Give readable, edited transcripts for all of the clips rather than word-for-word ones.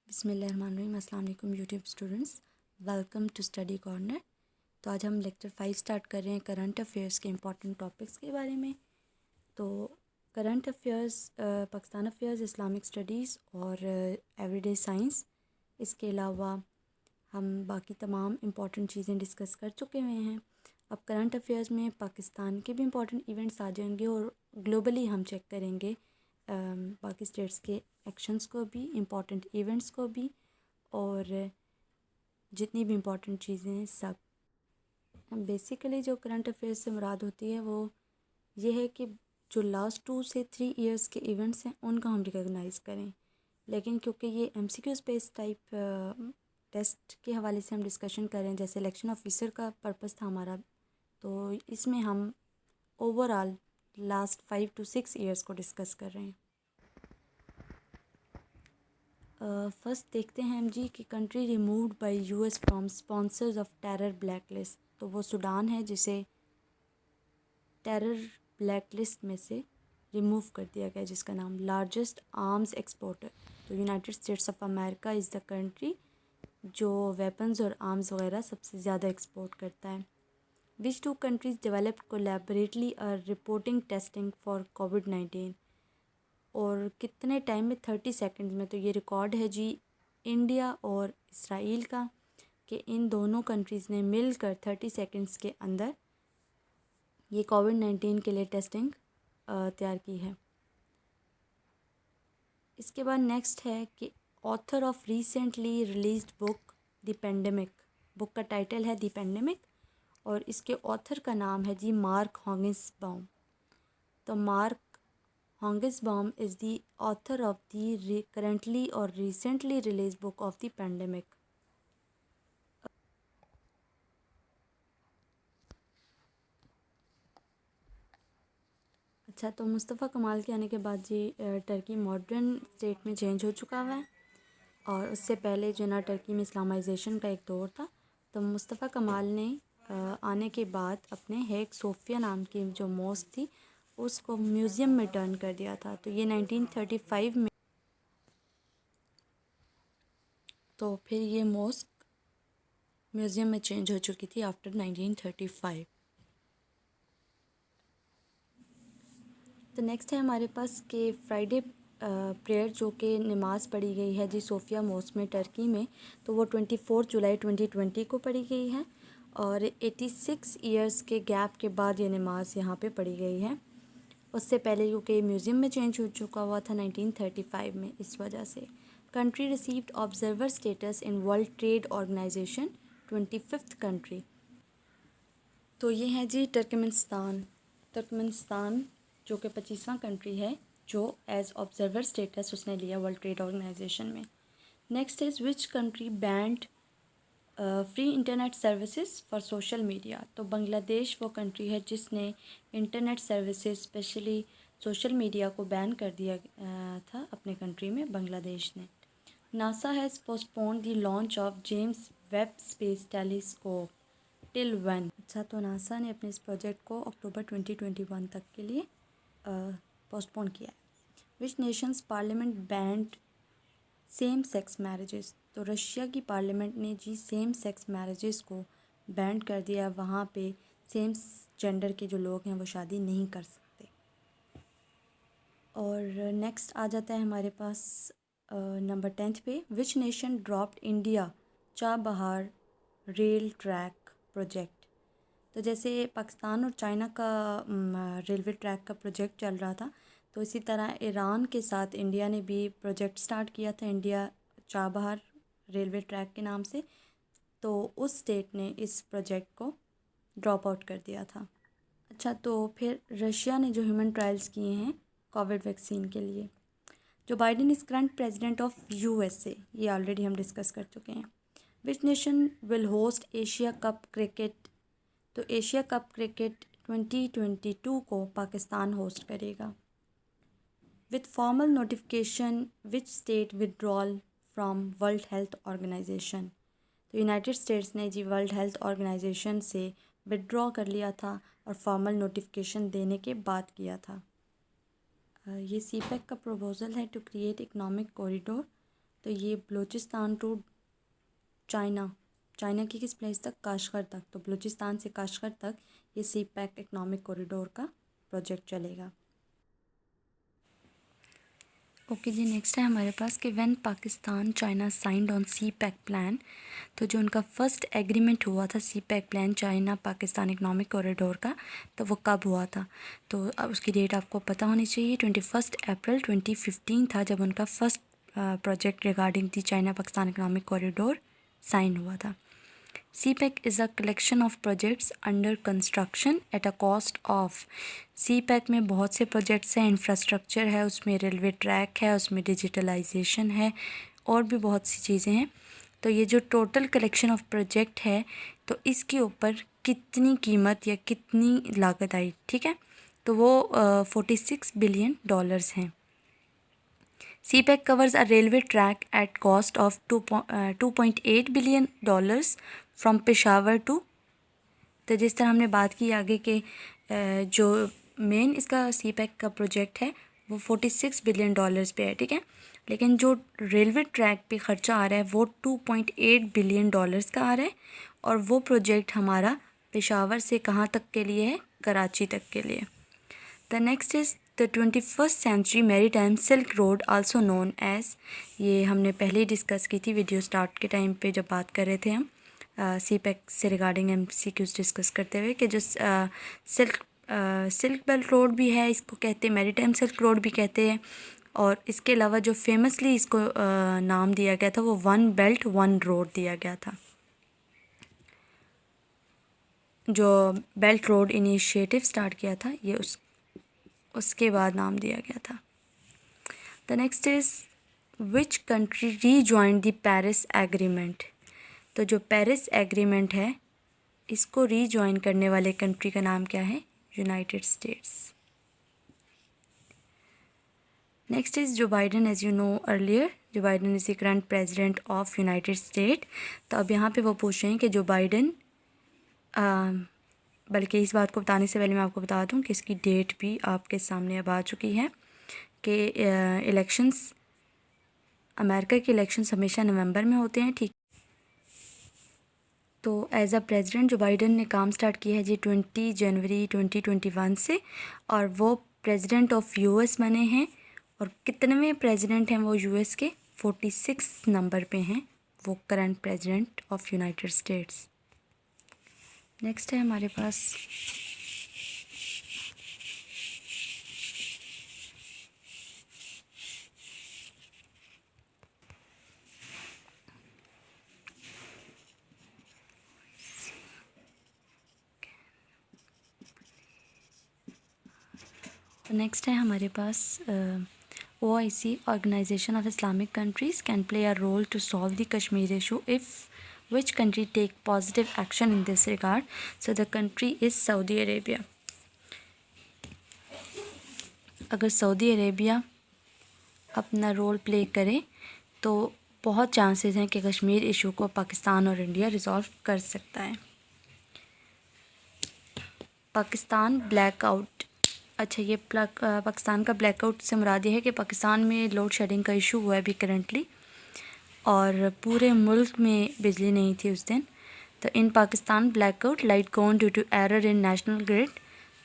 बिस्मिल्लाहिर्रहमानिर्रहीम। अस्सलाम वालेकुम YouTube students, welcome to study corner. तो आज हम लेक्चर 5 स्टार्ट कर रहे हैं करंट अफेयर्स के इंपॉर्टेंट टॉपिक्स के बारे में। तो current affairs, Pakistan affairs, Islamic studies और एवरीडे साइंस, इसके अलावा हम बाकी तमाम इम्पॉर्टेंट चीज़ें डिस्कस कर चुके हुए हैं। अब करंट अफेयर्स में पाकिस्तान के भी इम्पॉर्टेंट इवेंट्स आ जाएंगे और ग्लोबली हम चेक करेंगे बाकी स्टेट्स के एक्शंस को भी, इम्पॉर्टेंट इवेंट्स को भी, और जितनी भी इम्पॉर्टेंट चीज़ें हैं सब। बेसिकली जो करंट अफेयर्स से मुराद होती है वो ये है कि जो लास्ट 2 से 3 इयर्स के इवेंट्स हैं उनको हम रिकॉग्नाइज़ करें। लेकिन क्योंकि ये MCQ स्पेस टाइप टेस्ट के हवाले से हम डिस्कशन करें, जैसे इलेक्शन ऑफिसर का पर्पस था हमारा, तो इसमें हम ओवरऑल लास्ट 5 to 6 इयर्स को डिस्कस कर रहे हैं। फर्स्ट देखते हैं हम जी कि country removed by US from sponsors of terror black list. तो वो सूडान है जिसे टेरर ब्लैक लिस्ट में से रिमूव कर दिया गया, जिसका नाम लार्जेस्ट आर्म्स एक्सपोर्टर। तो United states of America is the country जो वेपन्स और आर्म्स वगैरह सबसे ज़्यादा एक्सपोर्ट करता है। विच 2 countries developed collaboratively reporting testing for COVID-19, और कितने टाइम में? 30 सेकंड्स में। तो ये रिकॉर्ड है जी इंडिया और इसराइल का, कि इन दोनों कंट्रीज़ ने मिलकर 30 सेकंड्स के अंदर ये COVID-19 के लिए टेस्टिंग तैयार की है। इसके बाद नेक्स्ट है कि author of recently released book the pandemic. Book का टाइटल है द पेंडेमिक और इसके ऑथर का नाम है जी मार्क हॉगिंसबाउम। तो mark Hongensbaum is the author of the currently or recently released book of the pandemic. अच्छा, तो मुस्तफ़ा कमाल के आने के बाद जी टर्की मॉडर्न स्टेट में चेंज हो चुका हुआ है, और उससे पहले जो ना टर्की में इस्लामाइजेशन का एक दौर था। तो मुस्तफ़ा कमाल ने आने के बाद अपने हेग सोफिया नाम की जो मॉस्क थी उसको म्यूज़ियम में टर्न कर दिया था। तो ये 1935 में, तो फिर ये मॉस्क म्यूज़ियम में चेंज हो चुकी थी आफ्टर 1935। तो नेक्स्ट है हमारे पास कि फ्राइडे प्रेयर जो कि नमाज़ पढ़ी गई है जी सोफिया मॉस्क में टर्की में, तो वो 24 जुलाई 2020 को पढ़ी गई है, और 86 इयर्स के गैप के बाद ये नमाज यहाँ पे पढ़ी गई है। उससे पहले क्योंकि म्यूज़ियम में चेंज हो चुका हुआ था 1935 में, इस वजह से। Country received observer status in world trade organisation, 25th कंट्री। तो ये है जी तुर्कमेनिस्तान। तुर्कमेनिस्तान जो कि 25वां कंट्री है जो एज ऑब्जर्वर स्टेटस उसने लिया वर्ल्ड ट्रेड ऑर्गेनाइजेशन में। Next is which country band free internet services for social media. तो बांग्लादेश वो कंट्री है जिसने internet services specially social media को बैन कर दिया था अपने कंट्री में, बांग्लादेश ने। NASA has postponed the launch of James Webb space telescope till one. अच्छा, तो नासा ने अपने इस प्रोजेक्ट को अक्टूबर 2021 तक के लिए पोस्टपोन किया है। Which nations parliament banned same sex marriages. तो रशिया की पार्लियामेंट ने जी सेम सेक्स मैरिजेस को बैंड कर दिया। वहाँ पे सेम जेंडर के जो लोग हैं वो शादी नहीं कर सकते। और नेक्स्ट आ जाता है हमारे पास नंबर 10 पे, which nation dropped India Chabahar rail track project. तो जैसे पाकिस्तान और चाइना का रेलवे ट्रैक का प्रोजेक्ट चल रहा था, तो इसी तरह ईरान के साथ इंडिया ने भी प्रोजेक्ट स्टार्ट किया था, इंडिया चाबहार रेलवे ट्रैक के नाम से। तो उस स्टेट ने इस प्रोजेक्ट को ड्रॉप आउट कर दिया था। अच्छा, तो फिर रशिया ने जो ह्यूमन ट्रायल्स किए हैं कोविड वैक्सीन के लिए। Joe Biden is current president of USA, ये ऑलरेडी हम डिस्कस कर चुके हैं। Which nation will host Asia cup cricket. तो एशिया कप क्रिकेट 2022 को पाकिस्तान होस्ट करेगा। With formal notification which state withdrawal from world health organisation. तो यूनाइटेड स्टेट्स ने जी वर्ल्ड हेल्थ ऑर्गेनाइजेशन से विड्रॉ कर लिया था और फॉर्मल नोटिफिकेशन देने के बाद किया था। ये CPEC का प्रपोजल है टू क्रिएट इकोनॉमिक कॉरिडोर। तो ये बलूचिस्तान टू चाइना की किस प्लेस तक, काशगर तक। तो बलूचिस्तान से काशगर तक ये सी पैक इकनॉमिक कॉरिडोर का प्रोजेक्ट चलेगा। ओके जी, नेक्स्ट है हमारे पास कि when Pakistan China signed on CPEC plan. तो जो उनका फर्स्ट एग्रीमेंट हुआ था CPEC plan China Pakistan economic corridor का, तो वो कब हुआ था। तो अब उसकी डेट आपको पता होनी चाहिए। 21 अप्रैल 2015 था जब उनका first project regarding the China Pakistan economic corridor sign हुआ था। CPEC is a collection of projects under construction at a cost of। CPEC में बहुत से प्रोजेक्ट्स हैं, इंफ्रास्ट्रक्चर है उसमें, रेलवे ट्रैक है उसमें, डिजिटलाइजेशन है और भी बहुत सी चीज़ें हैं। तो ये जो टोटल कलेक्शन ऑफ प्रोजेक्ट है तो इसके ऊपर कितनी कीमत या कितनी लागत आई, ठीक है, तो वो $46 बिलियन हैं। CPEC covers a railway track at cost of $2.8 billion from Peshawar to। तो जिस तरह हमने बात की आगे के जो मेन इसका CPEC का प्रोजेक्ट है वो $46 बिलियन पे है, ठीक है, लेकिन जो रेलवे ट्रैक पे ख़र्चा आ रहा है वो $2.8 बिलियन का आ रहा है और वो प्रोजेक्ट हमारा पेशावर से कहाँ तक के लिए है, कराची तक के लिए। The next is the 21st century maritime silk road also known as. ये हमने पहले ही डिस्कस की थी वीडियो स्टार्ट के टाइम पे जब बात कर रहे थे हम CPEC से रिगार्डिंग MCQs डिस्कस करते हुए कि जो सिल्क बेल्ट रोड भी है इसको कहते हैं, मैरीटाइम सिल्क रोड भी कहते हैं। और इसके अलावा जो फेमसली इसको नाम दिया गया था वो वन बेल्ट वन रोड दिया गया था, जो बेल्ट रोड इनिशिएटिव स्टार्ट किया था ये उसके बाद नाम दिया गया था। The next is which country rejoined the Paris agreement. तो जो पेरिस एग्रीमेंट है इसको रीजॉइन करने वाले कंट्री का नाम क्या है, United States. Next is Joe Biden, as you know earlier, Joe Biden is the current president of United State. तो अब यहाँ पे वो पूछ रहे हैं कि जो बाइडन, बल्कि इस बात को बताने से पहले मैं आपको बता दूं कि इसकी डेट भी आपके सामने अब आ चुकी है कि इलेक्शंस, अमेरिका के इलेक्शंस हमेशा नवंबर में होते हैं, ठीक। तो एज अ प्रेसिडेंट जो बाइडन ने काम स्टार्ट किया है जी 20 जनवरी 2021 से, और वो प्रेसिडेंट ऑफ US बने हैं। और कितनेवें प्रेसिडेंट हैं वो US के, 46 नंबर पे हैं वो current president of United States. Next है हमारे पास नेक्स्ट है हमारे पास OIC organisation of Islamic countries can play a role to solve the Kashmir issue if which country take positive action in this regard। So the country is Saudi Arabia। अगर Saudi Arabia अपना role play करे तो बहुत chances हैं कि Kashmir issue को पाकिस्तान और India resolve कर सकता है। पाकिस्तान ब्लैकआउट, अच्छा ये पाकिस्तान का ब्लैकआउट से मुराद ये है कि पाकिस्तान में लोड शेडिंग का इशू हुआ है अभी करंटली और पूरे मुल्क में बिजली नहीं थी उस दिन। तो in Pakistan blackout light gone due to error in national grid,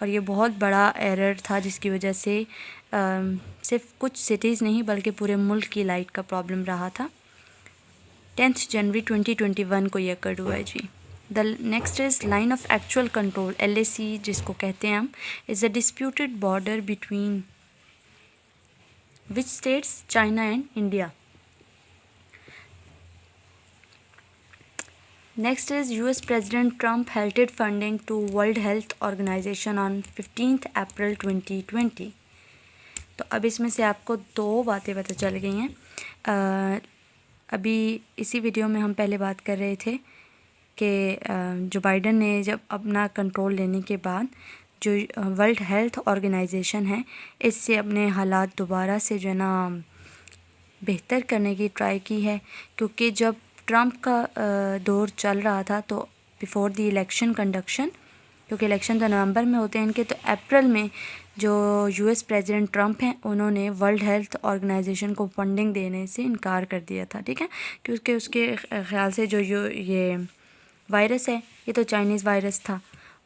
और ये बहुत बड़ा एरर था जिसकी वजह से सिर्फ कुछ सिटीज़ नहीं बल्कि पूरे मुल्क की लाइट का प्रॉब्लम रहा था। 10 जनवरी 2021 को ये अकर्ड हुआ है जी। The next is line of actual control, LAC जिसको कहते हैं हम, is a disputed border between which states, China and India. Next is US President Trump halted funding to World Health Organization on 15th April 2020। तो अब इसमें से आपको दो बातें पता चल गई हैं। अभी इसी वीडियो में हम पहले बात कर रहे थे कि जो बाइडन ने जब अपना कंट्रोल लेने के बाद जो वर्ल्ड हेल्थ ऑर्गेनाइजेशन है इससे अपने हालात दोबारा से जो है ना बेहतर करने की ट्राई की है, क्योंकि जब ट्रंप का दौर चल रहा था तो बिफोर द इलेक्शन कंडक्शन क्योंकि इलेक्शन तो नवंबर में होते हैं इनके। तो अप्रैल में जो यूएस प्रेसिडेंट ट्रंप हैं उन्होंने वर्ल्ड हेल्थ ऑर्गेनाइजेशन को फंडिंग देने से इनकार कर दिया था, ठीक है, क्योंकि उसके ख्याल से जो ये वायरस है ये तो चाइनीज़ वायरस था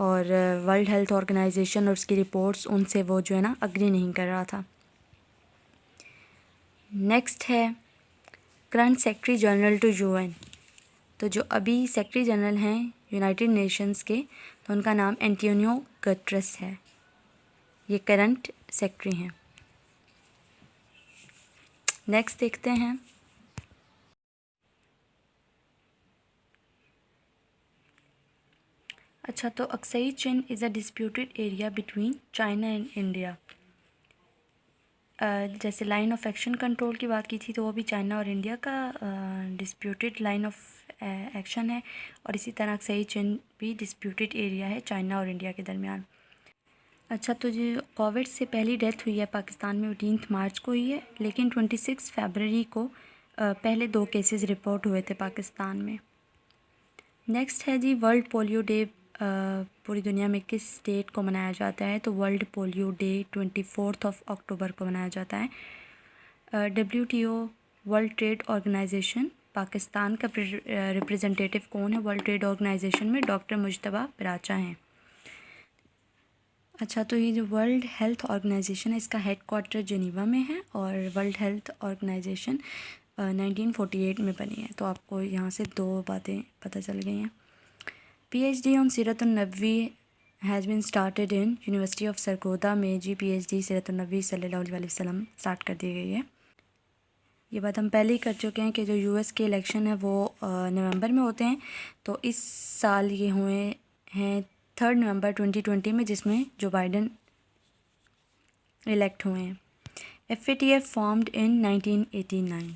और वर्ल्ड हेल्थ ऑर्गेनाइजेशन और उसकी रिपोर्ट्स उनसे वो जो है ना अग्री नहीं कर रहा था। नेक्स्ट है current secretary general to UN. तो जो अभी सेक्रेटरी जनरल हैं यूनाइटेड नेशंस के, तो उनका नाम एंटोनियो गुटेरेस है, ये करंट सेक्रेटरी हैं। नेक्स्ट देखते हैं अच्छा, तो Aksai chin is a disputed area between China and India. जैसे लाइन ऑफ एक्शन कंट्रोल की बात की थी तो वो भी चाइना और इंडिया का डिस्प्यूटेड लाइन ऑफ एक्शन है, और इसी तरह अक्साई चिन भी डिस्प्यूटेड एरिया है चाइना और इंडिया के दरमियान। अच्छा, तो जो कोविड से पहली डेथ हुई है पाकिस्तान में 18 मार्च को हुई है, लेकिन 26 फरवरी को पहले 2 केसेस रिपोर्ट हुए थे पाकिस्तान में। नेक्स्ट है जी वर्ल्ड पोलियो डे पूरी दुनिया में किस डेट को मनाया जाता है। तो वर्ल्ड पोलियो डे 24 अक्टूबर को मनाया जाता है। WTO world trade organisation, Pakistan का रिप्रेजेंटेटिव कौन है वर्ल्ड ट्रेड ऑर्गेनाइजेशन में? डॉक्टर मुज्तबा बराचा हैं। अच्छा, तो ये जो वर्ल्ड हेल्थ ऑर्गेनाइजेशन है इसका हेडक्वार्टर जिनीवा में है और वर्ल्ड हेल्थ ऑर्गेनाइजेशन 1948 में बनी है। तो आपको यहाँ से 2 बातें पता चल गई हैं। PhD on Seerat Nabvi has been started in university of Sargodha में जी PhD सीरत नबवी सल्लल्लाहु अलैहि वसल्लम स्टार्ट कर दी गई है। ये बात हम पहले ही कर चुके हैं कि जो US के इलेक्शन है वो नवंबर में होते हैं, तो इस साल ये हुए हैं 3 नवंबर 2020 में, जिसमें जो बाइडन इलेक्ट हुए हैं। FATF formed in 1989।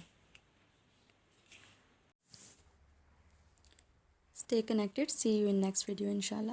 Stay connected. See you in next video, inshallah.